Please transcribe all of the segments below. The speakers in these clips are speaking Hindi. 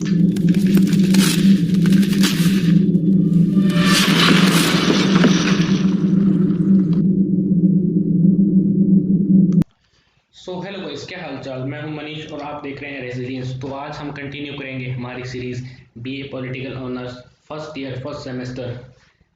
हेलो गाइस, क्या हाल चाल। मैं हूं मनीष और आप देख रहे हैं रेजिलियंस। तो आज हम कंटिन्यू करेंगे हमारी series BA political honours first year first semester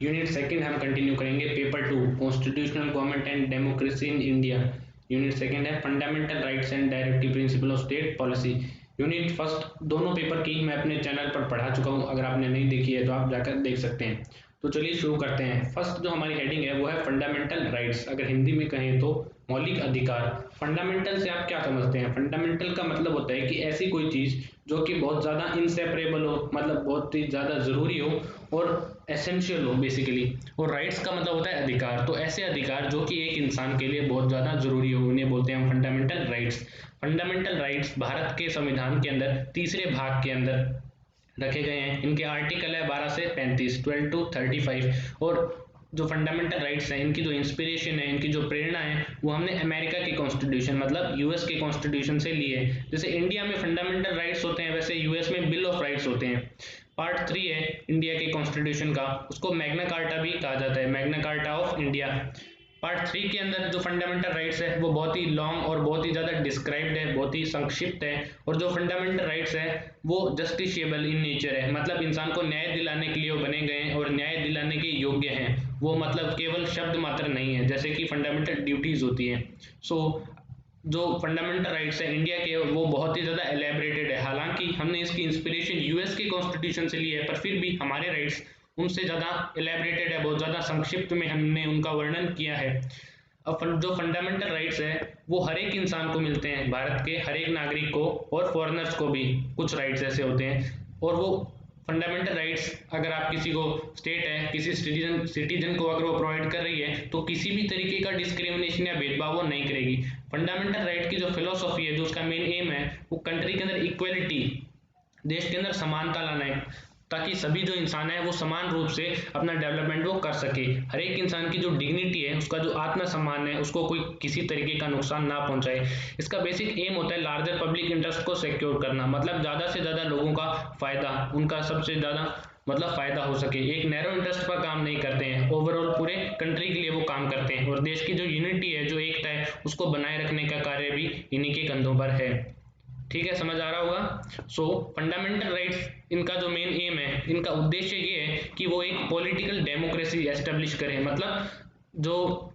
unit second. हम कंटिन्यू करेंगे paper 2 constitutional government and democracy in India. Unit second है fundamental rights and directive principle of state policy. Unit first दोनों पेपर की मैं अपने चैनल पर पढ़ा चुका हूं, अगर आपने नहीं देखी है तो आप जाकर देख सकते हैं। तो चलिए शुरू करते हैं। फर्स्ट जो हमारी हेडिंग है वो है फंडामेंटल राइट्स, अगर हिंदी में कहें तो मौलिक अधिकार। फंडामेंटल से आप क्या समझते हैं? फंडामेंटल का मतलब होता है कि ऐसी कोई चीज जो कि बहुत ज्यादा इनसेपरेबल हो, मतलब बहुत ही ज्यादा जरूरी हो और एसेंशियल हो बेसिकली। और राइट्स का मतलब होता है अधिकार। तो ऐसे अधिकार जो कि एक इंसान के लिए बहुत ज्यादा जरूरी हो, उन्हें बोलते हैं हम fundamental rights. Fundamental rights Bharat के संविधान के अंदर तीसरे भाग के अंदर रखे गए हैं। इनके आर्टिकल है 12 से 35, 12 to 35। और जो फंडामेंटल राइट्स हैं, इनकी जो इंस्पिरेशन है, इनकी जो प्रेरणा है, वो हमने अमेरिका के कॉन्स्टिट्यूशन मतलब यूएस के कॉन्स्टिट्यूशन से ली है। जैसे इंडिया में फंडामेंटल राइट्स होते हैं, वैसे यूएस में बिल ऑफ राइट्स होते हैं। पार्ट 3 है इंडिया के कॉन्स्टिट्यूशन का, उसको मैग्ना कार्टा भी कहा जाता है, Magna carta of India. Part 3 के अंदर जो फंडामेंटल राइट्स है वो बहुत ही लॉन्ग और बहुत ही ज़्यादा डिस्क्राइब्ड है, बहुत ही संक्षिप्त है। और जो फंडामेंटल राइट्स है वो जस्टिशिएबल इन नेचर है, मतलब इंसान को न्याय दिलाने के लिए वो बने गए हैं और न्याय दिलाने के योग्य हैं। वो मतलब केवल शब्द मात्र नहीं है जैसे कि फंडामेंटल ड्यूटीज होती है। सो जो फंडामेंटल राइट्स है इंडिया के वो बहुत ही ज़्यादा एलेबरेटेड है। हालांकि हमने इसकी इंस्पिरेशन यूएस के कॉन्स्टिट्यूशन से ली है, पर फिर भी हमारे राइट्स उनसे ज़्यादा एलेबरेटेड है, बहुत ज़्यादा संक्षिप्त में हमने उनका वर्णन किया है। अब जो फंडामेंटल राइट्स है वो हर एक इंसान को मिलते हैं, भारत के हर एक नागरिक को, और फॉरेनर्स को भी कुछ राइट्स ऐसे होते हैं। और वो फंडामेंटल राइट्स अगर आप किसी को, स्टेट है किसी सिटीजन को अगर वो प्रोवाइड कर रही है तो किसी भी तरीके का डिस्क्रिमिनेशन या भेदभाव वो नहीं करेगी। फंडामेंटल राइट की जो फिलोसॉफी है, जो उसका मेन एम है, वो कंट्री के अंदर इक्वलिटी, देश के अंदर समानता लाना है, ताकि सभी जो इंसान है वो समान रूप से अपना डेवलपमेंट वो कर सके। हर एक इंसान की जो डिग्निटी है, उसका जो आत्मसम्मान है, उसको कोई किसी तरीके का नुकसान ना पहुंचाए। इसका बेसिक एम होता है लार्जर पब्लिक इंटरेस्ट को सिक्योर करना, मतलब ज़्यादा से ज़्यादा लोगों का फायदा, उनका सबसे ज़्यादा मतलब फायदा हो सके। एक नैरो इंटरेस्ट पर काम नहीं करते हैं, ओवरऑल पूरे कंट्री के लिए वो काम करते हैं। और देश की जो यूनिटी है, जो एकता है, उसको बनाए रखने का कार्य भी इन्हीं के कंधों पर है। ठीक है, समझ आ रहा होगा। सो फंडामेंटल राइट्स, इनका जो मेन एम है, इनका उद्देश्य ये है कि वो एक पॉलिटिकल डेमोक्रेसी एस्टेब्लिश करें, मतलब जो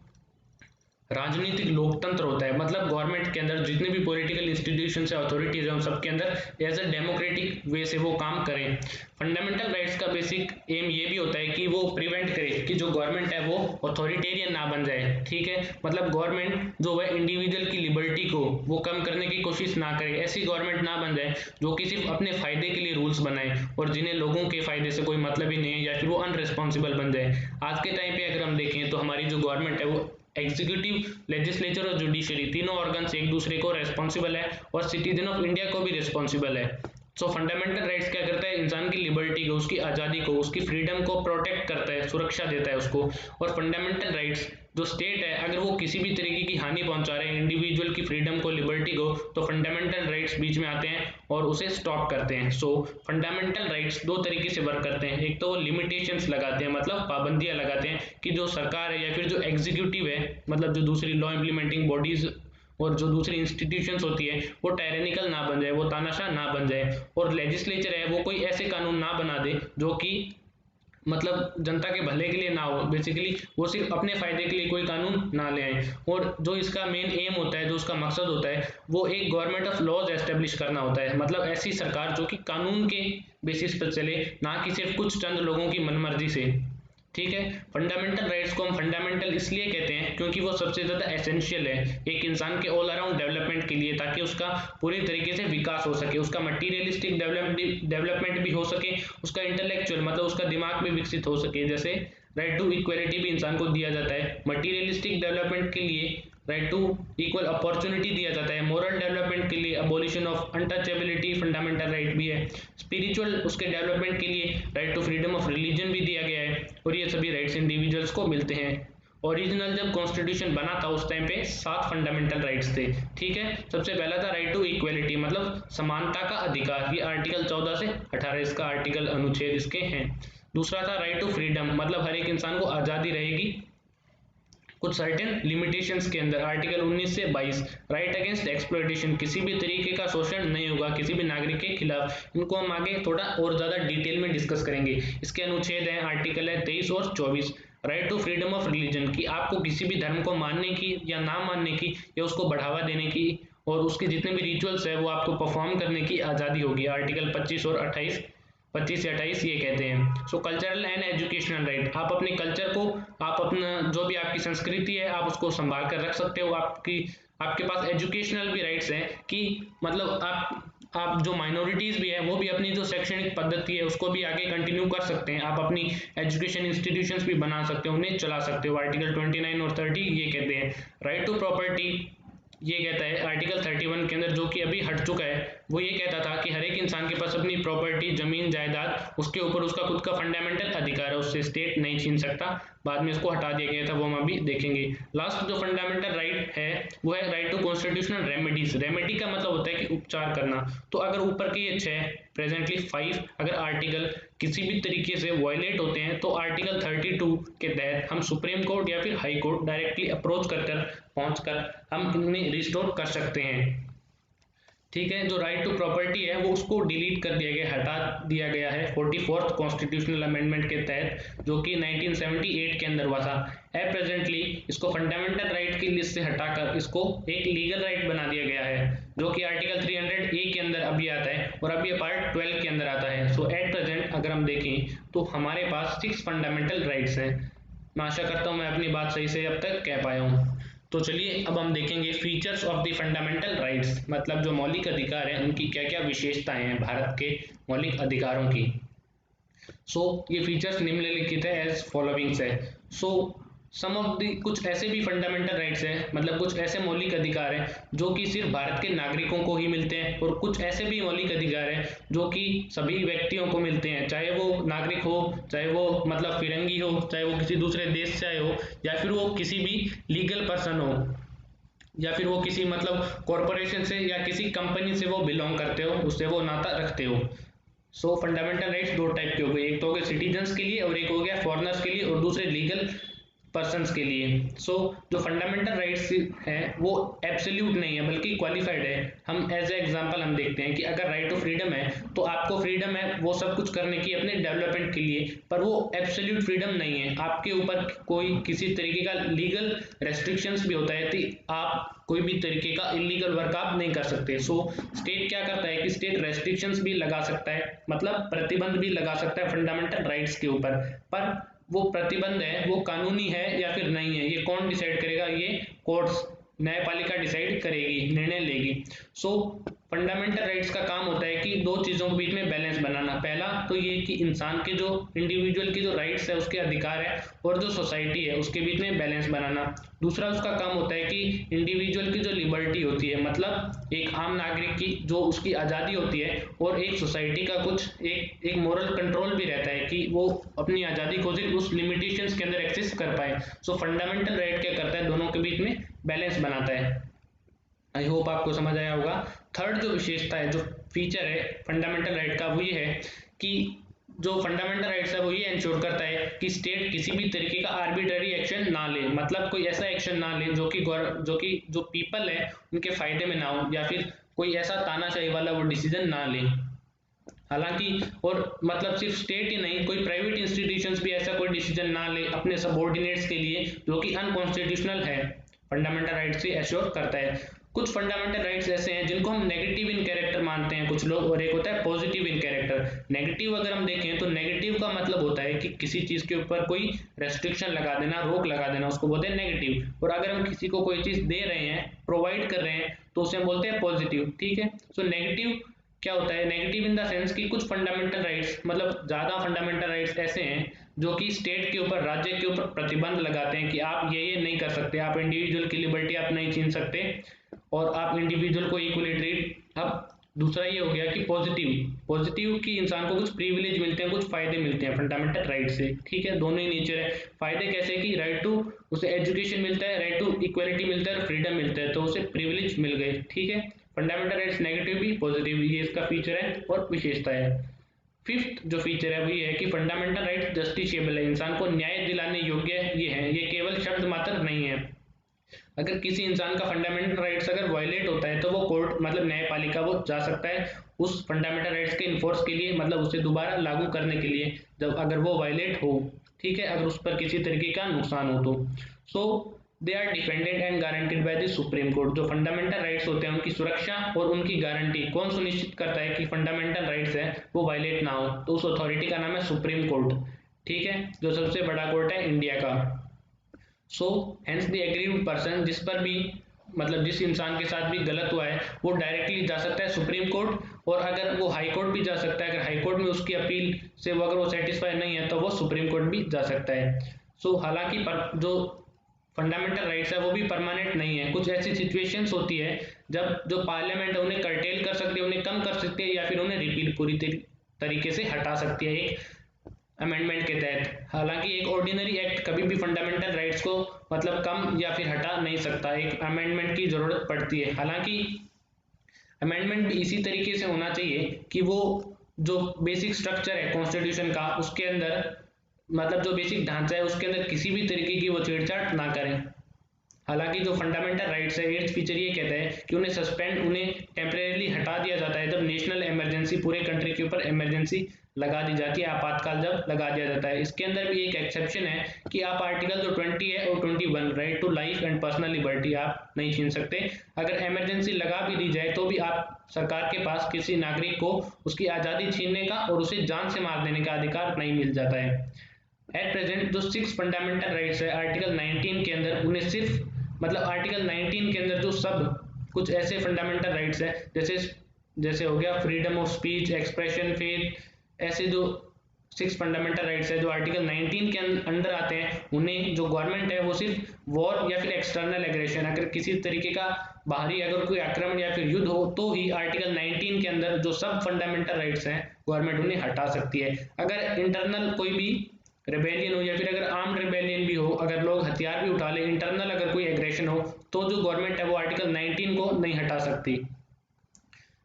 राजनीतिक लोकतंत्र होता है, मतलब गवर्नमेंट के अंदर जितने भी पॉलिटिकल इंस्टीट्यूशन है, अथॉरिटीज है, उन सबके अंदर एज अ डेमोक्रेटिक वे से वो काम करें। फंडामेंटल राइट्स का बेसिक एम ये भी होता है कि वो प्रिवेंट करे कि जो गवर्नमेंट है वो अथॉरिटेरियन ना बन जाए। ठीक है, मतलब गवर्नमेंट जो है इंडिविजुअल की लिबर्टी को वो कम करने की कोशिश ना करे, ऐसी गवर्नमेंट ना बन जाए जो कि सिर्फ अपने फायदे के लिए रूल्स बनाए और जिन्हें लोगों के फायदे से कोई मतलब ही नहीं है, या फिर वो अनरिस्पॉन्सिबल बन जाए। आज के टाइम पे अगर हम देखें तो हमारी जो गवर्नमेंट है वो एग्जीक्यूटिव, लेजिस्लेचर और जुडिशरी तीनों ऑर्गन्स एक दूसरे को रेस्पॉन्सिबल है और सिटीजन ऑफ इंडिया को भी रिस्पॉन्सिबल है। सो फंडामेंटल राइट्स क्या करता है? इंसान की लिबर्टी को, उसकी आज़ादी को, उसकी फ्रीडम को प्रोटेक्ट करता है, सुरक्षा देता है उसको। और फंडामेंटल राइट्स जो स्टेट है, अगर वो किसी भी तरीके की हानि पहुंचा रहे हैं इंडिविजुअल की फ्रीडम को, लिबर्टी को, तो फंडामेंटल राइट्स बीच में आते हैं और उसे स्टॉप करते हैं। सो फंडामेंटल राइट्स दो तरीके से वर्क करते हैं। एक तो वो लिमिटेशंस लगाते हैं, मतलब पाबंदियां लगाते हैं कि जो सरकार है या फिर जो एग्जीक्यूटिव है, मतलब जो दूसरी लॉ इम्प्लीमेंटिंग बॉडीज और जो दूसरी इंस्टीट्यूशंस होती है, वो टायरेनिकल ना बन जाए, वो तानाशाह ना बन जाए। और लेजिस्लेचर है वो कोई ऐसे कानून ना बना दे जो कि मतलब जनता के भले के लिए ना हो, बेसिकली वो सिर्फ अपने फायदे के लिए कोई कानून ना ले आए। और जो इसका मेन एम होता है, जो उसका मकसद होता है, वो एक गवर्नमेंट ऑफ लॉज एस्टेब्लिश करना होता है, मतलब ऐसी सरकार जो कि कानून के बेसिस पर चले, ना कि सिर्फ कुछ चंद लोगों की मनमर्जी से। ठीक है, फंडामेंटल राइट्स को हम फंडामेंटल इसलिए कहते हैं क्योंकि वो सबसे ज़्यादा एसेंशियल है एक इंसान के ऑल अराउंड डेवलपमेंट के लिए, ताकि उसका पूरी तरीके से विकास हो सके, उसका मटीरियलिस्टिक डेवलपमेंट भी हो सके, उसका इंटेलेक्चुअल मतलब उसका दिमाग भी विकसित हो सके। जैसे राइट टू इक्वलिटी भी इंसान को दिया जाता है, मटीरियलिस्टिक डेवलपमेंट के लिए राइट टू इक्वल अपॉर्चुनिटी दिया जाता है, मोरल डेवलपमेंट के लिए abolition of untouchability fundamental right भी है, स्पिरिचुअल उसके डेवलपमेंट के लिए right to freedom of religion भी दिया गया है। और ये सभी राइट्स इंडिविजुअल्स को मिलते हैं। ओरिजिनल जब कॉन्स्टिट्यूशन बना था उस टाइम पे 7 फंडामेंटल राइट्स थे, ठीक है। सबसे पहला था राइट टू इक्वलिटी, मतलब समानता का अधिकार, ये आर्टिकल 14 से 18 इसका आर्टिकल अनुच्छेद इसके हैं। दूसरा था राइट टू फ्रीडम, मतलब हर एक इंसान को आज़ादी रहेगी कुछ सर्टेन लिमिटेशंस के अंदर, आर्टिकल 19 से 22। राइट अगेंस्ट एक्सप्लॉयटेशन, किसी भी तरीके का शोषण नहीं होगा किसी भी नागरिक के खिलाफ। इनको हम आगे थोड़ा और ज़्यादा डिटेल में डिस्कस करेंगे। इसके अनुच्छेद हैं आर्टिकल है 23 और 24। Right to freedom of religion, कि आपको किसी भी धर्म को मानने की या ना मानने की या उसको बढ़ावा देने की और उसके जितने भी रिचुअल्स है वो आपको परफॉर्म करने की आज़ादी होगी, आर्टिकल 25 और 28, 25 से 28 ये कहते हैं। सो कल्चरल एंड एजुकेशनल राइट, आप अपने कल्चर को, आप अपना जो भी आपकी संस्कृति है आप उसको संभाल कर रख सकते हो। आपके पास एजुकेशनल भी राइट्स हैं कि मतलब आप जो माइनॉरिटीज़ भी है वो भी अपनी जो शैक्षणिक पद्धति है उसको भी आगे कंटिन्यू कर सकते हैं। आप अपनी एजुकेशन इंस्टीट्यूशंस भी बना सकते हो, उन्हें चला सकते हो, आर्टिकल 29 और 30 ये कहते हैं। राइट टू प्रॉपर्टी ये कहता है आर्टिकल 31 के अंदर, जो कि अभी हट चुका है, वो ये कहता था कि हर एक इंसान के पास अपनी प्रॉपर्टी, जमीन जायदाद, उसके ऊपर उसका खुद का फंडामेंटल अधिकार है, उससे स्टेट नहीं छीन सकता। बाद में इसको हटा दिया गया था, वो हम अभी देखेंगे। लास्ट जो फंडामेंटल राइट है वो है right to constitutional remedies. Remedy का मतलब होता है कि उपचार करना। तो अगर ऊपर के ये 6, प्रेजेंटली 5 अगर आर्टिकल किसी भी तरीके से वायलेट होते हैं तो आर्टिकल 32 के तहत हम सुप्रीम कोर्ट या फिर हाई कोर्ट डायरेक्टली अप्रोच कर पहुंचकर हम इन्हें रिस्टोर कर सकते हैं, ठीक है। जो राइट टू प्रॉपर्टी है वो उसको डिलीट कर दिया गया, हटा दिया गया है 44th कॉन्स्टिट्यूशनल अमेंडमेंट के तहत, जो कि 1978 के अंदर हुआ था। एट प्रेजेंटली इसको फंडामेंटल राइट की लिस्ट से हटाकर इसको एक लीगल राइट बना दिया गया है, जो कि आर्टिकल 300A के अंदर अभी आता है और अभी पार्ट 12 के अंदर आता है। सो एट प्रेजेंट अगर हम देखें तो हमारे पास 6 फंडामेंटल राइट्स हैं। मैं आशा करता हूँ मैं अपनी बात सही से अब तक कह पाया हूँ। तो चलिए अब हम देखेंगे features of the fundamental rights, मतलब जो मौलिक अधिकार हैं उनकी क्या क्या विशेषताएं हैं भारत के मौलिक अधिकारों की। ये फीचर्स निम्नलिखित है एज फॉलोइंग्स है। सम ऑफ द कुछ ऐसे भी फंडामेंटल राइट्स हैं, मतलब कुछ ऐसे मौलिक अधिकार हैं जो कि सिर्फ भारत के नागरिकों को ही मिलते हैं, और कुछ ऐसे भी मौलिक अधिकार हैं जो कि सभी व्यक्तियों को मिलते हैं, चाहे वो नागरिक हो, चाहे वो मतलब फिरंगी हो, चाहे वो किसी दूसरे देश से आए हो, या फिर वो किसी भी लीगल पर्सन हो, या फिर वो किसी मतलब कॉरपोरेशन से या किसी कंपनी से वो बिलोंग करते हो, उससे वो नाता रखते हो। फंडामेंटल राइट्स दो टाइप के हो गए, एक तो हो गया सिटीजन्स के लिए और एक हो गया फॉरेनर्स के लिए और दूसरे लीगल पर्सन्स के लिए। जो फंडामेंटल राइट्स हैं वो एब्सोल्यूट नहीं है बल्कि क्वालिफाइड है। हम एज ए एग्जांपल हम देखते हैं कि अगर राइट टू फ्रीडम है तो आपको फ्रीडम है वो सब कुछ करने की अपने डेवलपमेंट के लिए, पर वो एब्सोल्यूट फ्रीडम नहीं है। आपके ऊपर कोई किसी तरीके का लीगल रेस्ट्रिक्शंस भी होता है, तो आप कोई भी तरीके का इलीगल वर्क आप नहीं कर सकते। स्टेट क्या करता है कि स्टेट रेस्ट्रिक्शंस भी लगा सकता है, मतलब प्रतिबंध भी लगा सकता है फंडामेंटल राइट्स के ऊपर, पर वो प्रतिबंध है वो कानूनी है या फिर नहीं है ये कौन डिसाइड करेगा, ये कोर्ट्स, न्यायपालिका डिसाइड करेगी, निर्णय लेगी। फंडामेंटल राइट्स का काम होता है कि दो चीज़ों के बीच में बैलेंस बनाना। पहला तो ये कि इंसान के जो इंडिविजुअल की जो राइट्स है उसके अधिकार है और जो सोसाइटी है उसके बीच में बैलेंस बनाना। दूसरा उसका काम होता है कि इंडिविजुअल की जो लिबर्टी होती है, मतलब एक आम नागरिक की जो उसकी आज़ादी होती है, और एक सोसाइटी का कुछ एक मोरल कंट्रोल भी रहता है कि वो अपनी आज़ादी को सिर्फ उस लिमिटेशंस के अंदर एक्सेस कर पाए। फंडामेंटल राइट क्या करता है, दोनों के बीच में बैलेंस बनाता है। आई होप आपको समझ आया होगा। थर्ड जो विशेषता है, जो फीचर है फंडामेंटल राइट का, वो ये है कि जो फंडामेंटल राइट्स है वो ये इंश्योर करता है कि स्टेट किसी भी तरीके का आर्बिट्ररी एक्शन ना ले, मतलब कोई ऐसा एक्शन ना ले जो कि जो पीपल है उनके फायदे में ना हो, या फिर कोई ऐसा तानाशाही वाला वो डिसीजन ना ले। हालांकि और मतलब सिर्फ स्टेट ही नहीं, कोई प्राइवेट इंस्टीट्यूशंस भी ऐसा कोई डिसीजन ना ले अपने सबऑर्डिनेट्स के लिए जो कि अनकॉन्स्टिट्यूशनल है, फंडामेंटल राइट से एश्योर करता है। कुछ फंडामेंटल राइट्स ऐसे हैं जिनको हम नेगेटिव इन कैरेक्टर मानते हैं कुछ लोग, और एक होता है पॉजिटिव इन कैरेक्टर। नेगेटिव अगर हम देखें तो नेगेटिव का मतलब होता है कि किसी चीज के ऊपर कोई रेस्ट्रिक्शन लगा देना, रोक लगा देना, उसको बोलते हैं नेगेटिव। और अगर हम किसी को कोई चीज दे रहे हैं, प्रोवाइड कर रहे हैं, तो उसे हम बोलते हैं पॉजिटिव, ठीक है। नेगेटिव क्या होता है, नेगेटिव इन द सेंस कि कुछ फंडामेंटल राइट्स, मतलब ज्यादा फंडामेंटल राइट्स ऐसे हैं जो कि स्टेट के ऊपर, राज्य के ऊपर प्रतिबंध लगाते हैं कि आप ये नहीं कर सकते, आप इंडिविजुअल की लिबर्टी आप नहीं छीन सकते, और आप इंडिविजुअल को इक्वली ट्रीट आप दूसरा ये हो गया कि पॉजिटिव कि इंसान को कुछ प्रिविलेज मिलते हैं, कुछ फायदे मिलते हैं फंडामेंटल राइट से, ठीक है, दोनों ही नेचर है। फायदे कैसे कि राइट टू, उसे एजुकेशन मिलता है, राइट टू इक्वलिटी मिलता है और फ्रीडम मिलता है, तो उसे प्रिविलेज मिल गए, ठीक है। फंडामेंटल राइट्स नेगेटिव भी पॉजिटिव भी, ये इसका फीचर है और विशेषता है। फिफ्थ जो फीचर है वो ये है कि फंडामेंटल राइट जस्टिशिएबल है, इंसान को न्याय दिलाने योग्य ये है, ये केवल शब्द मात्र नहीं है। अगर किसी इंसान का फंडामेंटल राइट्स अगर वायलेट होता है तो वो कोर्ट मतलब न्यायपालिका वो जा सकता है उस फंडामेंटल राइट्स के इन्फोर्स के लिए, मतलब उसे दोबारा लागू करने के लिए, जब अगर वो वायलेट हो, ठीक है, अगर उस पर किसी तरीके का नुकसान हो तो। So they are defended and guaranteed by the supreme court. जो फंडामेंटल राइट्स होते हैं उनकी सुरक्षा और उनकी गारंटी कौन सुनिश्चित करता है कि फंडामेंटल राइट्स है वो वायलेट ना हो, तो उस अथॉरिटी का नाम है सुप्रीम कोर्ट, ठीक है, जो सबसे बड़ा कोर्ट है इंडिया का। So hence the aggrieved person, जिस पर भी मतलब जिस इंसान के साथ भी गलत हुआ है वो डायरेक्टली जा सकता है सुप्रीम कोर्ट, और अगर वो हाई कोर्ट भी जा सकता है, अगर हाई कोर्ट में उसकी अपील से वो अगर वो सेटिस्फाई नहीं है तो वो सुप्रीम कोर्ट भी जा सकता है। सो हालांकि जो फंडामेंटल राइट्स है वो भी परमानेंट नहीं है, कुछ ऐसी सिचुएशंस होती है जब जो पार्लियामेंट है उन्हें कर्टेल कर सकती है, उन्हें कम कर सकती है, या फिर उन्हें रिपील पूरी तरीके से हटा सकती है एक अमेंडमेंट के तहत। हालांकि एक ऑर्डिनरी एक्ट कभी भी फंडामेंटल राइट्स को मतलब कम या फिर हटा नहीं सकता, एक अमेंडमेंट की जरूरत पड़ती है। हालांकि अमेंडमेंट भी इसी तरीके से होना चाहिए कि वो जो बेसिक स्ट्रक्चर है कॉन्स्टिट्यूशन का उसके अंदर, मतलब जो बेसिक ढांचा है उसके अंदर किसी भी तरीके की वो छेड़छाड़ ना करें। हालांकि जो फंडामेंटल राइट्स है एट्थ फीचर ये कहता है कि उन्हें सस्पेंड, उन्हें टेम्परेरी हटा दिया जाता है जब नेशनल इमरजेंसी, पूरे कंट्री के ऊपर इमरजेंसी लगा दी जाती है, आपातकाल जब लगा दिया जाता है। इसके अंदर भी एक एक्सेप्शन है कि आप आर्टिकल जो 20 है और 21 right to life and personal liberty आप नहीं छीन सकते। अगर इमरजेंसी लगा भी दी जाए तो भी आप सरकार के पास किसी नागरिक को उसकी आज़ादी छीनने का और उसे जान से मार देने का अधिकार नहीं मिल जाता है। एट प्रेजेंट जो 6 फंडामेंटल राइट्स है आर्टिकल 19 के अंदर, उन्हें सिर्फ मतलब आर्टिकल 19 के अंदर जो सब कुछ ऐसे फंडामेंटल राइट्स हैं जैसे जैसे हो गया freedom of speech, expression, faith, ऐसे जो 6 फंडामेंटल राइट्स है जो आर्टिकल 19 के अंदर आते हैं, उन्हें जो गवर्नमेंट है वो सिर्फ वॉर या फिर एक्सटर्नल एग्रेशन, अगर किसी तरीके का बाहरी अगर कोई आक्रमण या फिर युद्ध हो तो ही आर्टिकल 19 के अंदर जो सब फंडामेंटल राइट्स हैं गवर्नमेंट उन्हें हटा सकती है। अगर इंटरनल कोई भी रेबेलियन हो या फिर अगर आर्म्ड रेबेलियन भी हो, अगर लोग हथियार भी उठा ले, इंटरनल अगर कोई एग्रेशन हो, तो जो गवर्नमेंट है वो आर्टिकल 19 को नहीं हटा सकती।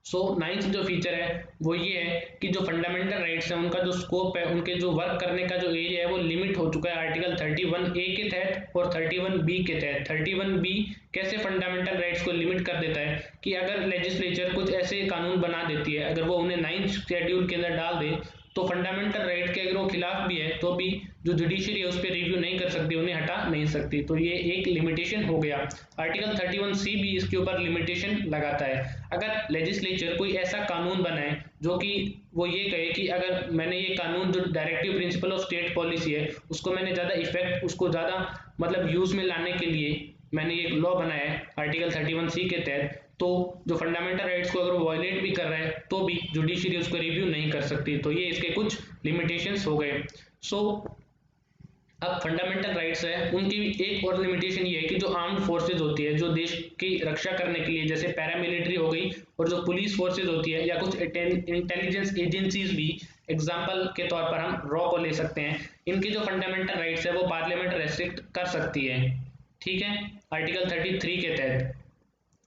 सो नाइन्थ जो फीचर है वो ये है कि जो फंडामेंटल राइट्स है उनका जो स्कोप है, उनके जो वर्क करने का जो एरिया है वो लिमिट हो चुका है आर्टिकल 31A के तहत और 31B के तहत। 31B कैसे फंडामेंटल राइट्स को लिमिट कर देता है कि अगर लेजिस्लेचर कुछ ऐसे कानून बना देती है, अगर वो उन्हें 9th शेड्यूल के अंदर डाल दे तो फंडामेंटल राइट के अगर वो खिलाफ भी है तो भी जो जुडिशरी है उस पर रिव्यू नहीं कर सकती, उन्हें हटा नहीं सकती, तो ये एक लिमिटेशन हो गया। आर्टिकल 31C भी इसके ऊपर लिमिटेशन लगाता है। अगर लेजिस्लेचर कोई ऐसा कानून बनाए जो कि वो ये कहे कि अगर मैंने ये कानून जो directive principle of state policy है उसको मैंने ज़्यादा इफेक्ट, उसको ज़्यादा मतलब यूज में लाने के लिए मैंने ये लॉ बनाया है आर्टिकल 31C के तहत, तो जो फंडामेंटल राइट्स को अगर वो वायलेट भी कर रहा है तो भी जुडिशरी उसको रिव्यू नहीं कर सकती, तो ये इसके कुछ लिमिटेशंस हो गए। सो अब फंडामेंटल राइट्स है उनकी एक और लिमिटेशन ये है कि जो आर्म्ड फोर्सेज होती है जो देश की रक्षा करने के लिए, जैसे पैरामिलिट्री हो गई और जो पुलिस फोर्सेज होती है या कुछ इंटेलिजेंस एजेंसीज भी, एग्जांपल के तौर पर हम रॉ को ले सकते हैं, इनके जो फंडामेंटल राइट्स है वो पार्लियामेंट रेस्ट्रिक्ट कर सकती है, ठीक है, आर्टिकल 33 के तहत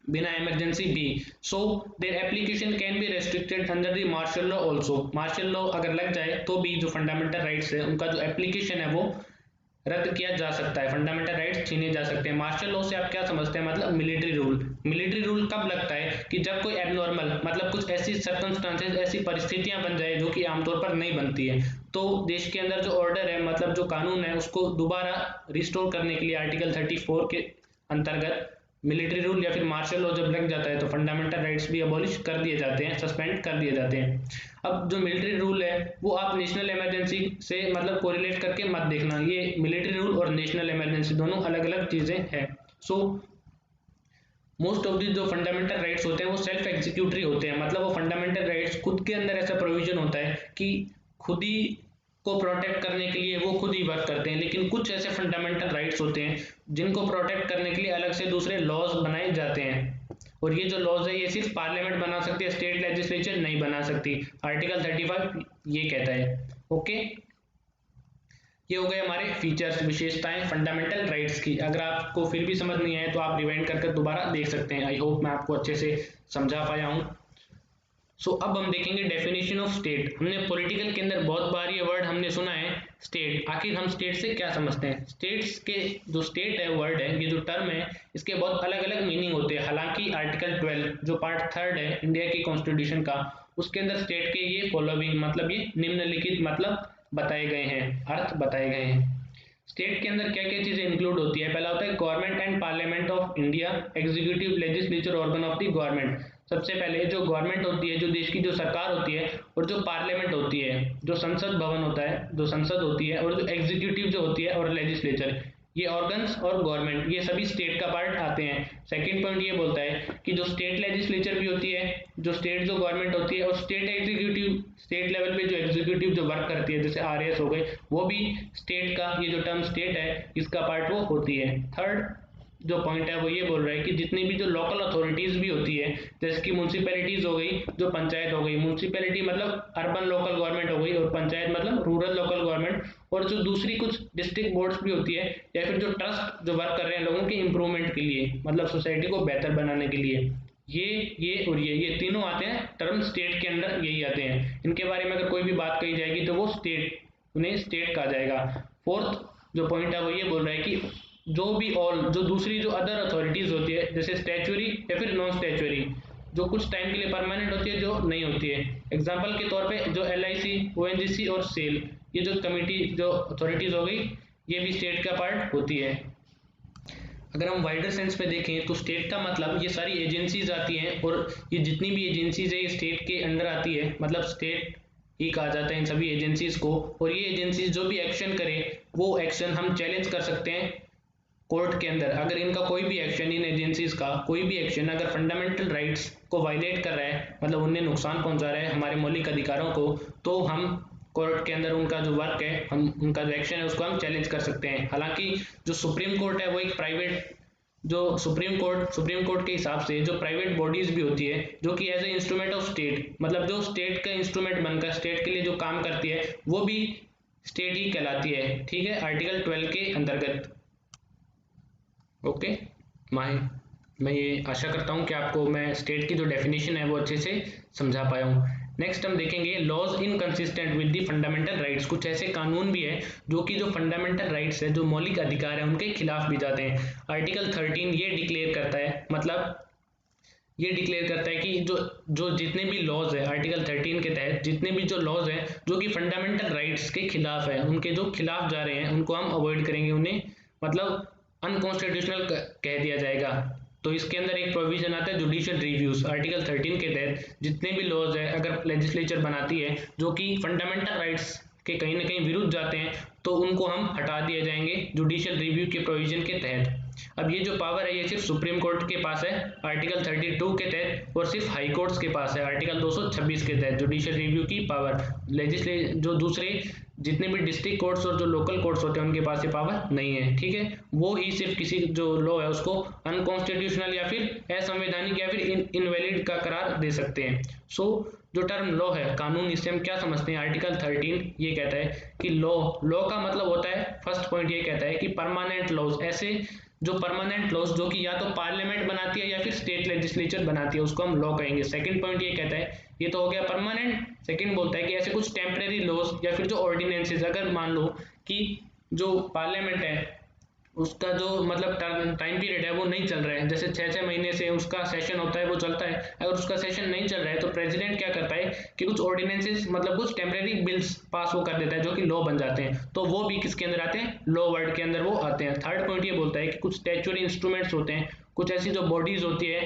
बिना इमरजेंसी भी। So their application can be restricted under the martial law also. Martial law अगर लग जाए तो भी जो फंडामेंटल राइट्स है उनका जो एप्लीकेशन है वो रद्द किया जा सकता है, फंडामेंटल राइट्स छीने जा सकते हैं। मार्शल लॉ से आप क्या समझते हैं, मतलब मिलिट्री रूल। मिलिट्री रूल कब लगता है कि जब कोई एबनॉर्मल मतलब कुछ ऐसी सर्कमस्टांसेस, ऐसी परिस्थितियां बन जाए जो कि आमतौर पर नहीं बनती है, तो देश के अंदर जो ऑर्डर है मतलब जो कानून है उसको दोबारा रिस्टोर करने के लिए आर्टिकल 34 के अंतर्गत मिलिट्री रूल या फिर मार्शल लॉ जब लग जाता है तो फंडामेंटल राइट्स भी अबॉलिश कर दिए जाते हैं, सस्पेंड कर दिए जाते हैं। अब जो मिलिट्री रूल है वो आप नेशनल इमरजेंसी से मतलब कोरिलेट करके मत देखना, ये मिलिट्री रूल और नेशनल इमरजेंसी दोनों अलग अलग चीजें हैं। सो मोस्ट ऑफ दी जो फंडामेंटल राइट्स होते हैं वो सेल्फ एग्जीक्यूटरी होते हैं, मतलब वो फंडामेंटल राइट्स खुद के अंदर ऐसा प्रोविजन होता है कि खुद ही को प्रोटेक्ट करने के लिए वो खुद ही वर्क करते हैं। लेकिन कुछ ऐसे फंडामेंटल राइट्स होते हैं जिनको प्रोटेक्ट करने के लिए अलग से दूसरे लॉज बनाए जाते हैं। और ये जो लॉज है ये सिर्फ पार्लियामेंट बना सकती है, स्टेट लेजिस्लेचर नहीं बना सकती, आर्टिकल 35 ये कहता है। ओके, ये हो गए हमारे फीचर्स, विशेषताएं फंडामेंटल राइट्स की। अगर आपको फिर भी समझ नहीं आए तो आप रिवाइंड करके दोबारा देख सकते हैं। आई होप मैं आपको अच्छे से समझा पाया हूँ। सो अब हम देखेंगे डेफिनेशन ऑफ स्टेट। हमने पॉलिटिकल के अंदर बहुत बार ये वर्ड हमने सुना है स्टेट। आखिर हम स्टेट से क्या समझते हैं? स्टेट्स के जो स्टेट है वर्ड है, ये जो टर्म है, इसके बहुत अलग अलग मीनिंग होते हैं। हालांकि आर्टिकल 12 जो पार्ट 3 है इंडिया की कॉन्स्टिट्यूशन का, उसके अंदर स्टेट के ये फॉलोइंग मतलब ये निम्नलिखित मतलब बताए गए हैं, अर्थ बताए गए हैं। स्टेट के अंदर क्या क्या चीजें इंक्लूड होती है? पहला होता है government and parliament of India, executive legislature organ of the government. सबसे पहले जो गवर्नमेंट होती है, जो देश की जो सरकार होती है, और जो पार्लियामेंट होती है, जो संसद भवन होता है, जो संसद होती है, और जो एग्जीक्यूटिव जो होती है और लेजिस्लेचर, ये ऑर्गन्स और गवर्नमेंट ये सभी स्टेट का पार्ट आते हैं। सेकंड पॉइंट ये बोलता है कि जो स्टेट लेजिस्लेचर भी होती है, जो स्टेट जो गवर्नमेंट होती है, और स्टेट एग्जीक्यूटिव, स्टेट लेवल पे जो एग्जीक्यूटिव जो वर्क करती है जैसे आरएस हो गए, वो भी स्टेट का, ये जो टर्म स्टेट है इसका पार्ट वो होती है। थर्ड जो पॉइंट है वो ये बोल रहा है कि जितनी भी जो लोकल अथॉरिटीज भी होती है, जैसे कि म्यूनसिपैलिटीज हो गई, जो पंचायत हो गई, म्यूनसिपैलिटी मतलब अर्बन लोकल गवर्नमेंट हो गई, और पंचायत मतलब रूरल लोकल गवर्नमेंट, और जो दूसरी कुछ डिस्ट्रिक्ट बोर्ड्स भी होती है, या फिर जो ट्रस्ट जो वर्क कर रहे हैं लोगों के इंप्रूवमेंट के लिए, मतलब सोसाइटी को बेहतर बनाने के लिए, ये और ये तीनों आते हैं टर्म स्टेट के अंदर, यही आते हैं। इनके बारे में अगर कोई भी बात कही जाएगी तो वो स्टेट, उन्हें स्टेट कहा जाएगा। फोर्थ जो पॉइंट है वो ये बोल रहा है कि जो भी ऑल जो दूसरी जो अदर अथॉरिटीज होती है, जैसे स्टैच्यूरी या फिर नॉन स्टैच्यूरी, जो कुछ टाइम के लिए परमानेंट होती है, जो नहीं होती है। एग्जाम्पल के तौर पे जो LIC, ONGC और सेल, ये जो कमिटी जो अथॉरिटीज हो गई, ये भी स्टेट का पार्ट होती है। अगर हम वाइडर सेंस में देखें तो स्टेट का मतलब ये सारी एजेंसीज आती हैं, और ये जितनी भी एजेंसीज है ये स्टेट के अंडर आती है, मतलब स्टेट ही कहा जाता है इन सभी एजेंसीज को। और ये एजेंसीज जो भी एक्शन करे वो एक्शन हम चैलेंज कर सकते हैं कोर्ट के अंदर। अगर इनका कोई भी एक्शन, इन एजेंसीज का कोई भी एक्शन अगर फंडामेंटल राइट्स को वायलेट कर रहा है, मतलब उन्हें नुकसान पहुंचा रहा है हमारे मौलिक अधिकारों को, तो हम कोर्ट के अंदर उनका जो वर्क है, हम उनका जो एक्शन है उसको हम चैलेंज कर सकते हैं। हालांकि जो सुप्रीम कोर्ट है वो एक प्राइवेट, जो सुप्रीम कोर्ट के हिसाब से जो प्राइवेट बॉडीज भी होती है, जो कि as a instrument of state, मतलब जो स्टेट का इंस्ट्रूमेंट बनकर स्टेट के लिए जो काम करती है, वो भी स्टेट ही कहलाती है। ठीक है, आर्टिकल 12 के अंतर्गत। ओके, मैं ये आशा करता हूँ कि आपको मैं स्टेट की जो डेफिनेशन है वो अच्छे से समझा पाया हूँ। नेक्स्ट हम देखेंगे laws inconsistent with the fundamental rights. कुछ ऐसे कानून भी है जो कि जो फंडामेंटल राइट्स है, जो मौलिक अधिकार है, उनके खिलाफ भी जाते हैं। आर्टिकल 13 ये डिक्लेयर करता है, मतलब ये डिक्लेयर करता है कि जो जो जितने भी लॉज है आर्टिकल 13 के तहत, जितने भी जो लॉज हैं जो कि फंडामेंटल राइट्स के खिलाफ है, उनके जो खिलाफ जा रहे हैं, उनको हम अवॉइड करेंगे, उन्हें मतलब अनकॉन्स्टिट्यूशनल कह दिया जाएगा। तो इसके अंदर एक प्रोविजन आता है जुडिशियल रिव्यूज। आर्टिकल 13 के तहत जितने भी लॉज है अगर लेजिस्लेचर बनाती है जो कि फंडामेंटल राइट्स के कहीं ना कहीं विरुद्ध जाते हैं, तो उनको हम हटा दिए जाएंगे जुडिशियल रिव्यू के प्रोविजन के तहत। अब ये जो पावर है ये सिर्फ सुप्रीम कोर्ट के पास है आर्टिकल 32 के तहत, और सिर्फ हाई कोर्ट्स के पास है आर्टिकल 226 के तहत जुडिशियल रिव्यू की पावर। जो दूसरे जितने भी डिस्ट्रिक्ट कोर्ट्स और जो लोकल कोर्ट्स होते हैं उनके पास ये पावर नहीं है। ठीक है, वो ही सिर्फ किसी जो लॉ है उसको अनकॉन्स्टिट्यूशनल या फिर असंवैधानिक या फिर इनवैलिड का करार दे सकते हैं। सो जो टर्म लॉ है, कानून, इससे हम क्या समझते हैं? आर्टिकल 13 ये कहता है कि लॉ का मतलब होता है, फर्स्ट पॉइंट ये कहता है कि परमानेंट लॉज, ऐसे जो परमानेंट लॉज जो कि या तो पार्लियामेंट बनाती है या फिर स्टेट लेजिस्लेचर बनाती है, उसको हम लॉ कहेंगे। सेकंड पॉइंट ये कहता है, ये तो हो गया परमानेंट। सेकंड बोलता है कि ऐसे कुछ टेम्परेरी लॉज या फिर जो ऑर्डिनेंसेस, अगर मान लो कि जो पार्लियामेंट है उसका जो मतलब टाइम पीरियड है वो नहीं चल रहा है, जैसे 6-6 महीने से उसका सेशन होता है वो चलता है, अगर उसका सेशन नहीं चल रहा है तो प्रेसिडेंट क्या करता है कि कुछ ऑर्डिनेंसेस मतलब कुछ टेम्परेरी बिल्स पास वो कर देता है जो कि लॉ बन जाते हैं, तो वो भी किसके अंदर आते हैं? लॉ वर्ड के अंदर वो आते हैं। थर्ड पॉइंट ये बोलता है कि कुछ स्टैट्यूटरी इंस्ट्रूमेंट्स होते हैं, कुछ ऐसी जो बॉडीज होती है,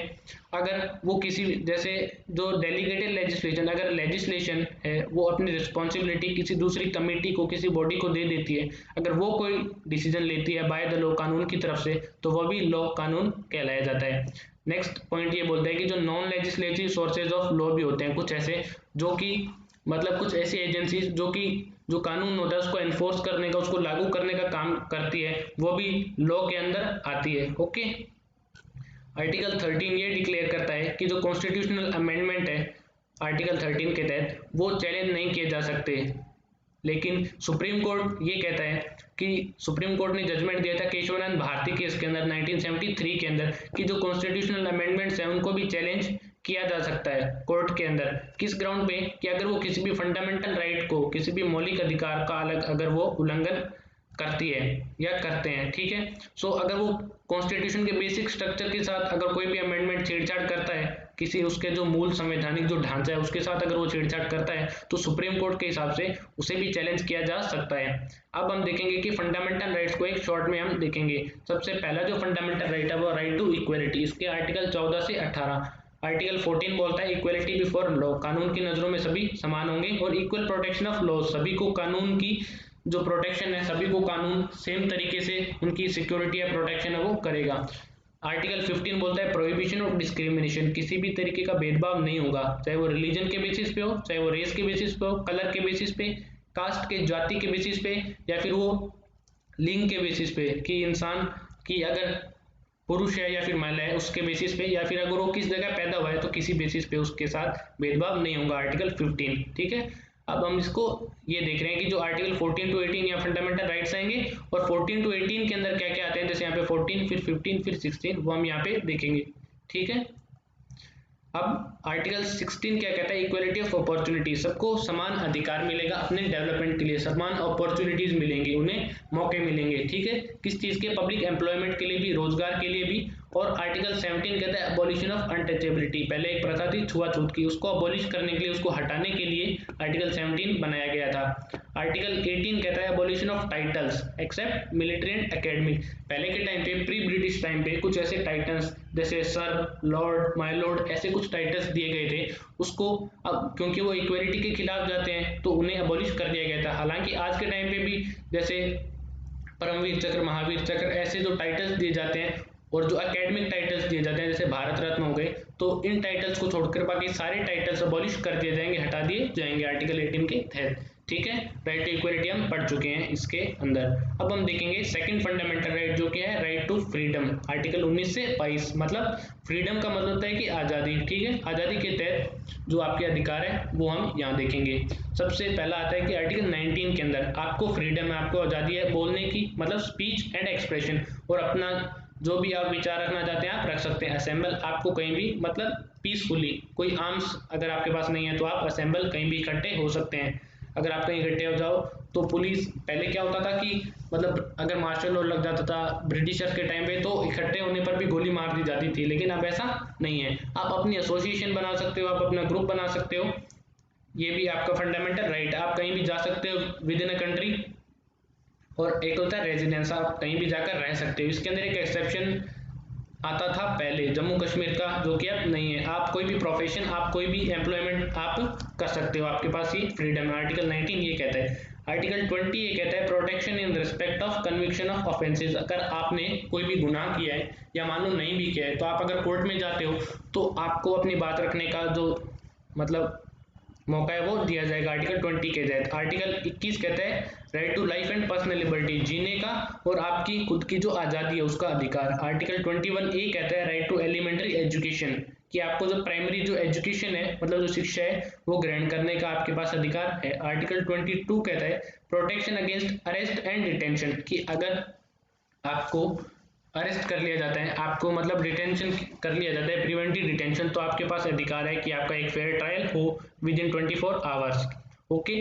अगर वो किसी जैसे जो डेलीगेटेड लेजिस्लेशन, अगर लेजिस्लेशन है वो अपनी रिस्पॉन्सिबिलिटी किसी दूसरी कमेटी को, किसी बॉडी को दे देती है, अगर वो कोई डिसीजन लेती है बाय द लॉ, कानून की तरफ से, तो वह भी लॉ कानून कहलाया जाता है। नेक्स्ट पॉइंट ये बोलता है कि जो non legislative sources of law भी होते हैं, कुछ ऐसे जो कि मतलब कुछ ऐसी एजेंसी जो कि जो कानून होता है उसको एनफोर्स करने का, उसको लागू करने का काम करती है, वो भी लॉ के अंदर आती है। ओके, आर्टिकल 13 ये डिक्लेयर करता है कि जो कॉन्स्टिट्यूशनल अमेंडमेंट है आर्टिकल 13 के तहत वो चैलेंज नहीं किए जा सकते। लेकिन सुप्रीम कोर्ट ये कहता है कि सुप्रीम कोर्ट ने जजमेंट दिया था केशवानंद भारती केस के अंदर 1973 के अंदर कि जो कॉन्स्टिट्यूशनल अमेंडमेंट्स हैं उनको भी चैलेंज किया जा सकता है कोर्ट के अंदर। किस ग्राउंड पे? कि अगर वो किसी भी फंडामेंटल राइट को, किसी भी मौलिक अधिकार का अलग अगर वो उल्लंघन करती है या करते हैं, ठीक है। सो अगर वो कॉन्स्टिट्यूशन के बेसिक स्ट्रक्चर के साथ अगर कोई भी अमेंडमेंट छेड़छाड़ करता है, किसी उसके जो मूल संवैधानिक जो ढांचा है उसके साथ अगर वो छेड़छाड़ करता है तो सुप्रीम कोर्ट के हिसाब से उसे भी चैलेंज किया जा सकता है। अब हम देखेंगे कि फंडामेंटल राइट्स को एक शॉर्ट में हम देखेंगे। सबसे पहला जो फंडामेंटल राइट है वो राइट टू इक्वलिटी, इसके आर्टिकल 14 से 18। आर्टिकल 14 बोलता है इक्वलिटी बिफोर लॉ, कानून की नजरों में सभी समान होंगे, और इक्वल प्रोटेक्शन ऑफ लॉ, सभी को कानून की जो प्रोटेक्शन है, सभी को कानून सेम तरीके से उनकी सिक्योरिटी या प्रोटेक्शन है वो करेगा। आर्टिकल 15 बोलता है प्रोहिबिशन ऑफ डिस्क्रिमिनेशन, किसी भी तरीके का भेदभाव नहीं होगा, चाहे वो रिलीजन के बेसिस पे हो, चाहे वो रेस के बेसिस पे हो, कलर के बेसिस पे, कास्ट के जाति के बेसिस पे, या फिर वो लिंग के बेसिस पे कि इंसान की अगर पुरुष है या फिर महिला है उसके बेसिस पे, या फिर अगर वो किस जगह पैदा हुआ है तो किसी बेसिस पे उसके साथ भेदभाव नहीं होगा, आर्टिकल 15, ठीक है। अब हम इसको ये देख रहे हैं कि जो आर्टिकल 14 टू 18 या फंडामेंटल राइट्स आएंगे, और 14 टू 18 के अंदर क्या क्या आते हैं, जैसे यहाँ पे 14 फिर 15 फिर 16 वो हम यहाँ पे देखेंगे, ठीक है। अब आर्टिकल 16 क्या कहता है, इक्वलिटी ऑफ अपॉर्चुनिटी, सबको समान अधिकार मिलेगा अपने डेवलपमेंट के लिए, समान अपॉर्चुनिटीज मिलेंगी, उन्हें मौके मिलेंगे, ठीक है। किस चीज के? पब्लिक एम्प्लॉयमेंट के लिए भी, रोजगार के लिए भी। और आर्टिकल 17 कहता है अबॉलिशन ऑफ अनटचेबिलिटी, पहले एक प्रथा थी छुआछूत की, उसको अबॉलिश करने के लिए, उसको हटाने के लिए आर्टिकल 17 बनाया गया था। आर्टिकल 18 कहता है abolition of titles except military and academic, पहले के टाइम पे प्री ब्रिटिश टाइम पे कुछ ऐसे टाइटल्स जैसे सर, लॉर्ड, माय लॉर्ड, ऐसे कुछ टाइटल्स दिए गए थे, उसको अब क्योंकि वो इक्वलिटी के खिलाफ जाते हैं तो उन्हें अबॉलिश कर दिया गया था। हालांकि आज के टाइम पे भी जैसे परमवीर चक्र, महावीर चक्र, ऐसे जो टाइटल्स दिए जाते हैं और जो एकेडमिक टाइटल्स दिए जाते हैं जैसे भारत रत्न हो गए, तो इन टाइटल्स को छोड़कर बाकी सारे टाइटल्स अबॉलिश कर दिए जाएंगे, हटा दिए जाएंगे आर्टिकल 18 के तहत, ठीक है। राइट टू इक्वलिटी हम पढ़ चुके हैं इसके अंदर। अब हम देखेंगे सेकंड फंडामेंटल राइट जो क्या है, राइट टू फ्रीडम, आर्टिकल 19 से 22। मतलब फ्रीडम का मतलब होता है कि आज़ादी, ठीक है। आज़ादी के तहत जो आपके अधिकार है वो हम यहाँ देखेंगे। सबसे पहला आता है कि आर्टिकल 19 के अंदर आपको फ्रीडम है, आपको आज़ादी है बोलने की, मतलब स्पीच एंड एक्सप्रेशन, और अपना जो भी आप विचार रखना चाहते हैं आप रख सकते हैं। असेंबल, आपको कहीं भी मतलब पीसफुली, कोई आर्म्स अगर आपके पास नहीं है तो आप असेंबल कहीं भी इकट्ठे हो सकते हैं। अगर आप कहीं इकट्ठे हो जाओ तो पुलिस, पहले क्या होता था कि मतलब अगर मार्शल लॉ लग जाता था ब्रिटिशर्स के टाइम पे तो इकट्ठे होने पर भी गोली मार दी जाती थी, लेकिन अब ऐसा नहीं है। आप अपनी एसोसिएशन बना सकते हो, आप अपना ग्रुप बना सकते हो, ये भी आपका फंडामेंटल राइट है। आप कहीं भी जा सकते हो विद इन अ कंट्री। और एक होता है रेजिडेंस, आप कहीं भी जाकर रह सकते हो। इसके अंदर एक एक्सेप्शन आता था पहले जम्मू कश्मीर का, जो कि अब नहीं है। आप कोई भी प्रोफेशन, आप कोई भी एम्प्लॉयमेंट आप कर सकते हो, आपके पास ये फ्रीडम है। आर्टिकल 19 ये कहता है। आर्टिकल 20 ये कहता है protection in respect of conviction of offences, अगर आपने कोई भी गुनाह किया है या मान लो नहीं भी किया है तो आप अगर कोर्ट में जाते हो तो आपको अपनी बात रखने का जो मतलब मौका है वो दिया जाएगा आर्टिकल 20 के तहत। आर्टिकल 21 कहता है right to life and personal liberty, जीने का और आपकी खुद की जो आज़ादी है उसका अधिकार। आर्टिकल 21 ए कहता है राइट टू एलिमेंट्री एजुकेशन, कि आपको जो प्राइमरी जो एजुकेशन है मतलब जो शिक्षा है वो ग्रहण करने का आपके पास अधिकार है। आर्टिकल 22 कहता है protection against arrest and detention, कि अगर आपको अरेस्ट कर लिया जाता है, आपको मतलब डिटेंशन कर लिया जाता है, प्रिवेंटिव डिटेंशन, तो आपके पास अधिकार है कि आपका एक फेयर ट्रायल हो with in 24 hours, okay.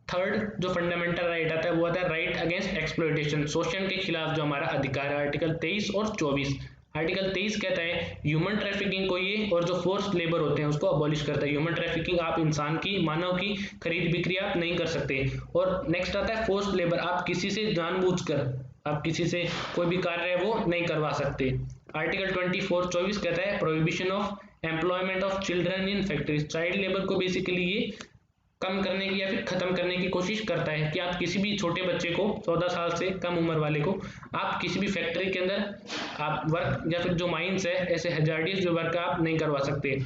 Third जो फंडामेंटल राइट आता है वो आता है राइट अगेंस्ट एक्सप्लॉयटेशन, शोषण के खिलाफ जो हमारा अधिकार है, आर्टिकल 23 और 24। आर्टिकल 23 कहता है ह्यूमन ट्रैफिकिंग को ये और जो फोर्स्ड लेबर होते हैं उसको अबॉलिश करता है। ह्यूमन ट्रैफिकिंग, आप इंसान की, मानव की खरीद बिक्री आप नहीं कर सकते। और नेक्स्ट आता है फोर्स्ड लेबर, आप किसी से जानबूझकर आप किसी से कोई भी कार्य है वो नहीं करवा सकते। आर्टिकल 24 कहता है prohibition of employment of children in factories, child labour को बेसिकली ये कम करने की या फिर खत्म करने की कोशिश करता है कि आप किसी भी छोटे बच्चे को, 14 साल से कम उम्र वाले को, आप किसी भी फैक्ट्री के अंदर आप वर्क या फिर जो माइंस है ऐसे हजार्डियस जो वर्क आप नहीं करवा सकते।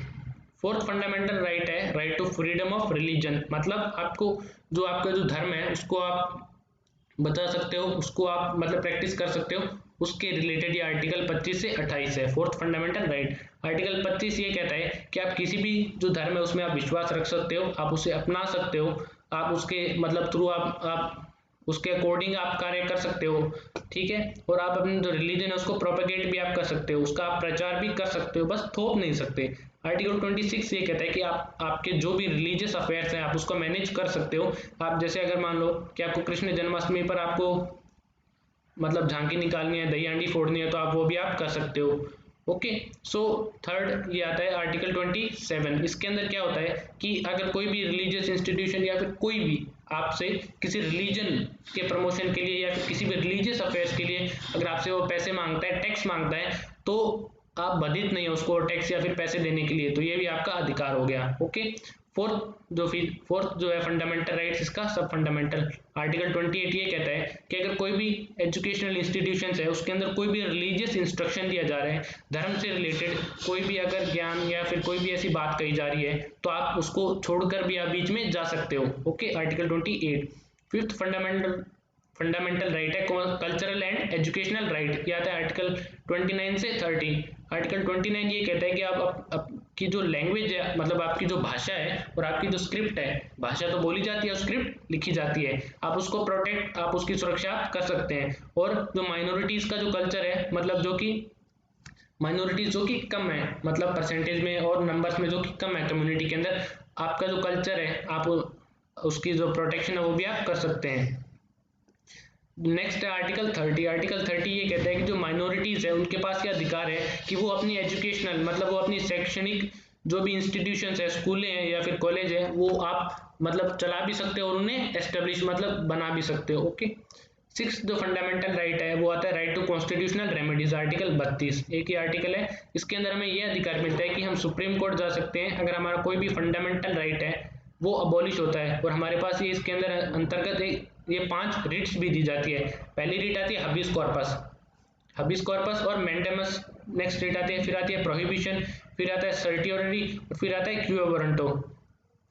फोर्थ फंडामेंटल राइट है right to freedom of religion, मतलब आपको जो आपका जो धर्म है उसको आप बता सकते हो, उसको आप मतलब प्रैक्टिस कर सकते हो, उसके रिलेटेड ये आर्टिकल 25 से 28 है, फोर्थ फंडामेंटल राइट। आर्टिकल 25 ये कहता है कि आप किसी भी जो धर्म है उसमें आप विश्वास रख सकते हो, आप उसे अपना सकते हो, आप उसके मतलब थ्रू आप उसके अकॉर्डिंग आप कार्य कर सकते हो, ठीक है। और आप अपने जो रिलीजन है उसको प्रोपेगेट भी आप कर सकते हो, उसका आप प्रचार भी कर सकते हो, बस थोप नहीं सकते। आर्टिकल 26 ये कहता है कि आप आपके जो भी रिलीजियस अफेयर्स हैं आप उसको मैनेज कर सकते हो। आप जैसे अगर मान लो कि आपको कृष्ण जन्माष्टमी पर आपको मतलब झांकी निकालनी है, दही हांडी फोड़नी है, तो आप वो भी आप कर सकते हो। ओके, सो थर्ड ये आता है आर्टिकल 27। इसके अंदर क्या होता है कि अगर कोई भी रिलीजियस इंस्टीट्यूशन या फिर कोई भी आपसे किसी रिलीजन के प्रमोशन के लिए या फिर किसी भी रिलीजियस अफेयर्स के लिए अगर आपसे वो पैसे मांगता है, टैक्स मांगता है, तो आप बाधित नहीं हो उसको टैक्स या फिर पैसे देने के लिए, तो ये भी आपका अधिकार हो गया। ओके, फोर्थ जो है फंडामेंटल राइट्स, इसका सब फंडामेंटल आर्टिकल 28 ये कहता है कि अगर कोई भी एजुकेशनल इंस्टीट्यूशन है उसके अंदर कोई भी रिलीजियस इंस्ट्रक्शन दिया जा रहा है, धर्म से रिलेटेड कोई भी अगर ज्ञान या फिर कोई भी ऐसी बात कही जा रही है, तो आप उसको छोड़कर भी आप बीच में जा सकते हो। Okay, article 28। Fifth fundamental right है कल्चरल एंड एजुकेशनल राइट, ये आता है आर्टिकल 29 से 30। आर्टिकल 29 ये कहता है कि आप आपकी जो लैंग्वेज है मतलब आपकी जो भाषा है और आपकी जो स्क्रिप्ट है, भाषा तो बोली जाती है और स्क्रिप्ट लिखी जाती है, आप उसको प्रोटेक्ट, आप उसकी सुरक्षा कर सकते हैं। और जो माइनॉरिटीज का जो कल्चर है, मतलब जो कि माइनॉरिटीज जो कि कम है मतलब परसेंटेज में और नंबर्स में जो कि कम है कम्युनिटी के अंदर, आपका जो कल्चर है आप उसकी जो प्रोटेक्शन है वो भी आप कर सकते हैं। नेक्स्ट है आर्टिकल 30। आर्टिकल 30 ये कहता है कि जो माइनॉरिटीज है उनके पास ये अधिकार है कि वो अपनी एजुकेशनल मतलब वो अपनी शैक्षणिक जो भी इंस्टीट्यूशंस है, स्कूलें हैं या फिर कॉलेज है, वो आप मतलब चला भी सकते हो और उन्हें एस्टेब्लिश मतलब बना भी सकते हो। ओके, सिक्स जो फंडामेंटल राइट है वो आता है right to constitutional remedies, article 32। एक ही आर्टिकल है, इसके अंदर हमें यह अधिकार मिलता है कि हम सुप्रीम कोर्ट जा सकते हैं अगर हमारा कोई भी फंडामेंटल राइट है वो अबॉलिश होता है, और हमारे पास ये इसके अंदर अंतर्गत ये 5 रिट्स भी दी जाती है। पहली रिट आती है हबिस कॉर्पस और मैंडेमस, नेक्स्ट रिट आती है, फिर आती है प्रोहिबिशन, फिर आता है सर्टियोररी और फिर आता है क्यू वारंटो।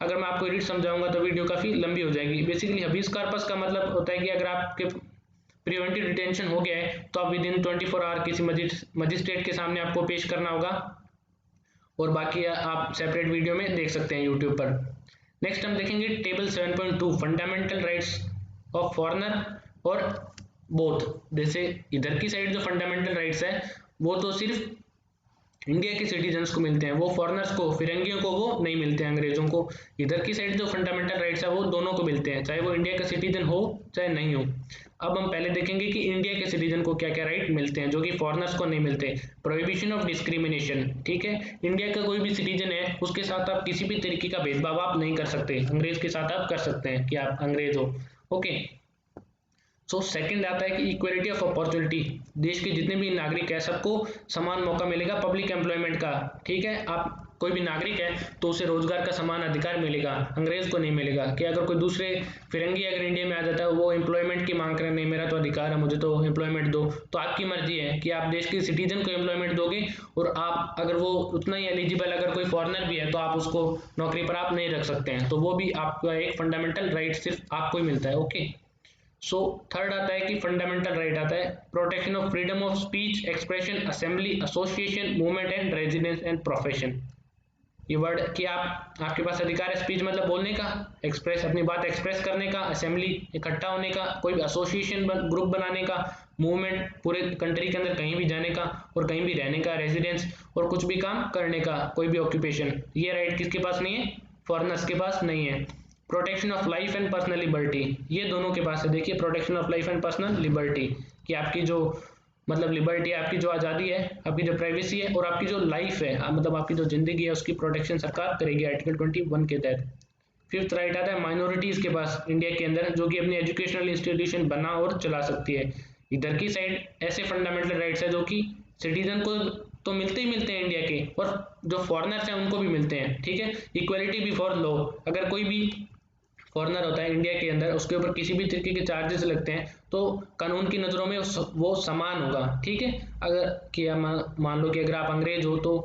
अगर मैं आपको रिट समझाऊंगा तो वीडियो काफी लंबी हो जाएगी। बेसिकली हबिस कॉर्पस का मतलब होता है कि अगर आपके प्रिवेंटिव डिटेंशन हो गया है तो आप विद इन 24 आवर किसी मजिस्ट्रेट के सामने आपको पेश करना होगा, और बाकी आप सेपरेट वीडियो में देख सकते हैं यूट्यूब पर। नेक्स्ट हम देखेंगे table 7.2 fundamental rights of foreigner और बोथ। जैसे इधर की साइड जो फंडामेंटल राइट्स है वो तो सिर्फ इंडिया के सिटीजन्स को मिलते हैं, वो फॉरेनर्स को फिरंगियों को वो नहीं मिलते हैं, अंग्रेजों को। इधर की साइड जो फंडामेंटल राइट्स है वो दोनों को मिलते हैं, चाहे वो इंडिया का सिटीजन हो चाहे नहीं हो। अब हम पहले देखेंगे कि इंडिया के सिटीजन को क्या क्या राइट मिलते हैं जो कि फॉरेनर्स को नहीं मिलते। प्रोहिबिशन ऑफ डिस्क्रिमिनेशन, ठीक है, इंडिया का कोई भी सिटीजन है उसके साथ आप किसी भी तरीके का भेदभाव आप नहीं कर सकते, अंग्रेज के साथ आप कर सकते हैं कि आप अंग्रेज हो। ओके, सो सेकंड आता है कि इक्वलिटी ऑफ अपॉर्चुनिटी, देश के जितने भी नागरिक है सबको समान मौका मिलेगा पब्लिक एम्प्लॉयमेंट का, ठीक है। आप कोई भी नागरिक है तो उसे रोजगार का समान अधिकार मिलेगा, अंग्रेज को नहीं मिलेगा। कि अगर कोई दूसरे फिरंगी अगर इंडिया में आ जाता है वो एम्प्लॉयमेंट की मांग करें, नहीं मेरा तो अधिकार है मुझे तो एम्प्लॉयमेंट दो, तो आपकी मर्जी है कि आप देश के सिटीजन को एम्प्लॉयमेंट दोगे, और आप अगर वो उतना ही एलिजिबल अगर कोई फॉरेनर भी है तो आप उसको नौकरी पर आप नहीं रख सकते हैं, तो वो भी आपका एक फंडामेंटल राइट सिर्फ आपको ही मिलता है। ओके, सो थर्ड आता है कि फंडामेंटल राइट आता है protection of freedom of speech, expression, assembly, association, movement and residence and profession. ये वर्ड कि आपके पास अधिकार है स्पीच मतलब बोलने का, एक्सप्रेस अपनी बात एक्सप्रेस करने का, असेंबली इकट्ठा होने का, कोई भी एसोसिएशन ग्रुप बनाने का, मूवमेंट पूरे कंट्री के अंदर कहीं भी जाने का और कहीं भी रहने का, रेजिडेंस और कुछ भी काम करने का, कोई भी ऑक्यूपेशन। ये राइट किसके पास नहीं है? फॉरेनर्स के पास नहीं है। Protection of life and personal liberty, ये दोनों के पास है। देखिए protection of life and personal liberty कि आपकी जो मतलब लिबर्टी है, आपकी जो आज़ादी है, आपकी जो प्राइवेसी है और आपकी जो लाइफ है मतलब आपकी जो जिंदगी है उसकी प्रोटेक्शन सरकार करेगी आर्टिकल 21 के तहत। फिफ्थ राइट आता है माइनॉरिटीज के पास इंडिया के अंदर जो कि अपनी एजुकेशनल इंस्टीट्यूशन बना और चला सकती है। इधर की साइड ऐसे फंडामेंटल राइट्स है जो कि सिटीजन को तो मिलते ही मिलते हैं इंडिया के, और जो फॉरेनर्स हैं उनको भी मिलते हैं, ठीक है। इक्वलिटी बिफोर लॉ, अगर कोई भी फॉरेनर होता है इंडिया के अंदर उसके ऊपर किसी भी तरीके के चार्जेस लगते हैं तो कानून की नज़रों में वो समान होगा, ठीक है। अगर कि मान लो कि अगर आप अंग्रेज हो तो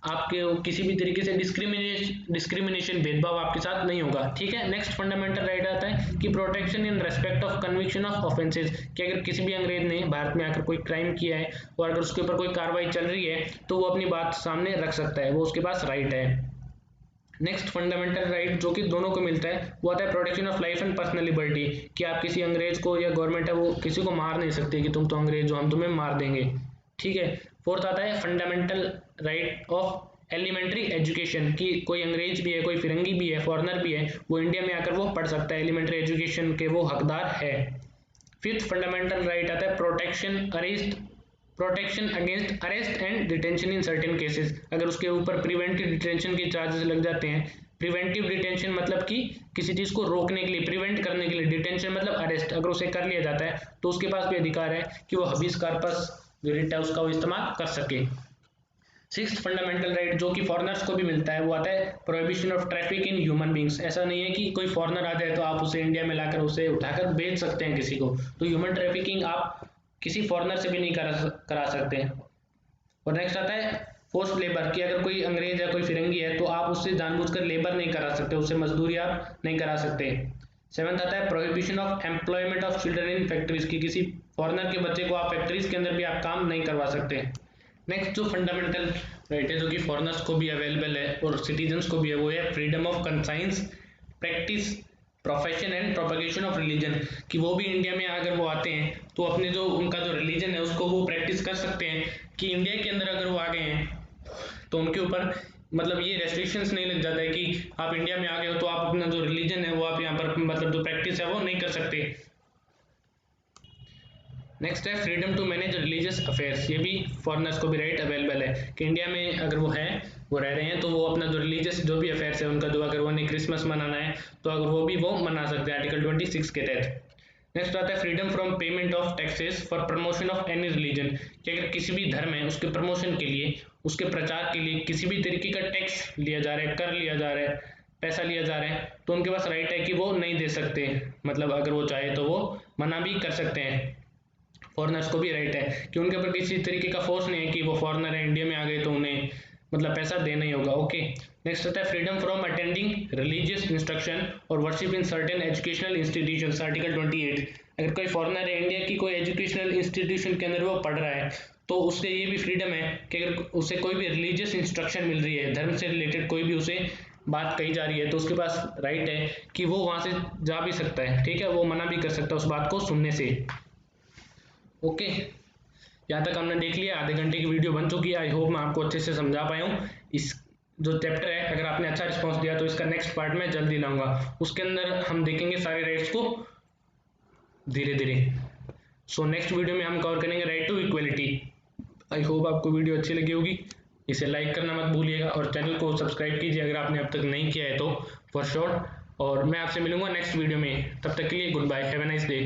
आपके किसी भी तरीके से डिस्क्रिमिनेशन भेदभाव आपके साथ नहीं होगा। ठीक है, नेक्स्ट फंडामेंटल राइट आता है कि protection in respect of conviction of offences, कि अगर किसी भी अंग्रेज ने भारत में आकर कोई क्राइम किया है और अगर उसके ऊपर कोई कार्रवाई चल रही है तो वो अपनी बात सामने रख सकता है, वो उसके पास राइट है। नेक्स्ट फंडामेंटल राइट जो कि दोनों को मिलता है वो आता है protection of life and personal liberty, कि आप किसी अंग्रेज को या गवर्नमेंट है वो किसी को मार नहीं सकती कि तुम तो अंग्रेज हो हम तुम्हें मार देंगे। ठीक है, फोर्थ आता है fundamental right of elementary education, कि कोई अंग्रेज भी है, कोई फिरंगी भी है, फॉरेनर भी है, वो इंडिया में आकर वो पढ़ सकता है, एलिमेंट्री एजुकेशन के वो हकदार है। फिफ्थ फंडामेंटल राइट आता है protection against arrest and detention in certain cases, अगर उसके ऊपर प्रिवेंटिव डिटेंशन के चार्जेस लग जाते हैं। प्रिवेंटिव डिटेंशन मतलब कि किसी चीज को रोकने के लिए, प्रिवेंट करने के लिए, डिटेंशन मतलब अरेस्ट, अगर उसे कर लिया जाता है तो उसके पास भी अधिकार है कि वो हबीस कार्पस जो रिट है उसका वो इस्तेमाल कर सके। सिक्स्थ फंडामेंटल राइट जो कि फॉरेनर्स को भी मिलता है वो आता है prohibition of traffic in human beings, ऐसा नहीं है कि कोई फॉरेनर आ जाए तो आप उसे इंडिया में लाकर उसे उठाकर बेच सकते हैं किसी को, तो ह्यूमन ट्रैफिकिंग आप किसी फॉरेनर से भी नहीं करा सकते। और नेक्स्ट आता है फोर्स लेबर, कि अगर कोई अंग्रेज या कोई फिरंगी है तो आप उससे जानबूझकर लेबर नहीं करा सकते, उससे मजदूरी आप नहीं करा सकते। सेवंथ आता है prohibition of employment of children in factories, की किसी फॉरेनर के बच्चे को आप फैक्ट्रीज के अंदर भी आप काम नहीं करवा सकते। नेक्स्ट जो फंडामेंटल राइट है जो कि फॉरेनर्स को भी अवेलेबल है और सिटीजन्स को भी है वो है freedom of conscience, practice, profession and propagation of religion, कि वो भी इंडिया में अगर वो आते हैं तो अपने जो उनका जो रिलीजन है उसको वो प्रैक्टिस कर सकते हैं, कि इंडिया के अंदर अगर वो आ गए हैं तो उनके ऊपर मतलब ये रेस्ट्रिक्शंस नहीं लग जाता है कि आप इंडिया में आ गए हो तो आप अपना जो रिलीजन है वो आप यहाँ पर मतलब जो प्रैक्टिस है वो नहीं कर सकते। नेक्स्ट है freedom to manage religious affairs, ये भी फॉरेनर्स को भी राइट अवेलेबल है कि इंडिया में अगर वो है वो रह रहे हैं तो वो अपना जो रिलीजियस जो भी अफेयर्स है उनका, जो अगर वो नहीं क्रिसमस मनाना है तो अगर वो भी वो मना सकते हैं आर्टिकल 26 के तहत। नेक्स्ट आता है freedom from payment of taxes for promotion of any religion, कि अगर किसी भी धर्म है उसके प्रमोशन के लिए, उसके प्रचार के लिए किसी भी तरीके का टैक्स लिया जा रहा है, कर लिया जा रहा है, पैसा लिया जा रहा है, तो उनके पास राइट है कि वो नहीं दे सकते, मतलब अगर वो चाहे तो वो मना भी कर सकते हैं। फॉरेनर्स को भी राइट है कि उनके ऊपर किसी तरीके का फोर्स नहीं है कि वो फॉरेनर है इंडिया में आ गए तो उन्हें मतलब पैसा देना ही होगा। ओके, नेक्स्ट आता है freedom from attending religious instruction और worship in certain educational institutions, article 28, अगर कोई फॉरेनर है इंडिया की कोई एजुकेशनल इंस्टीट्यूशन के अंदर वो पढ़ रहा है तो उससे ये भी फ्रीडम है कि अगर उसे कोई भी रिलीजियस इंस्ट्रक्शन मिल रही है, धर्म से रिलेटेड कोई भी उसे बात कही जा रही है, तो उसके पास राइट है कि वो वहां से जा भी सकता है। ठीक है, वो मना भी कर सकता है उस बात को सुनने से। ओके, यहाँ तक हमने देख लिया, आधे घंटे की वीडियो बन चुकी है। आई होप मैं आपको अच्छे से समझा पाया हूँ। इस जो चैप्टर है अगर आपने अच्छा रिस्पांस दिया तो इसका नेक्स्ट पार्ट में जल्दी लाऊंगा, उसके अंदर हम देखेंगे सारे राइट्स को धीरे धीरे। सो नेक्स्ट वीडियो में हम कवर करेंगे right to equality. I hope आपको वीडियो अच्छी लगी होगी, इसे लाइक करना मत भूलिएगा और चैनल को सब्सक्राइब कीजिए अगर आपने अब तक नहीं किया है तो फॉर श्योर। और मैं आपसे मिलूंगा नेक्स्ट वीडियो में, तब तक के लिए goodbye, have a nice day.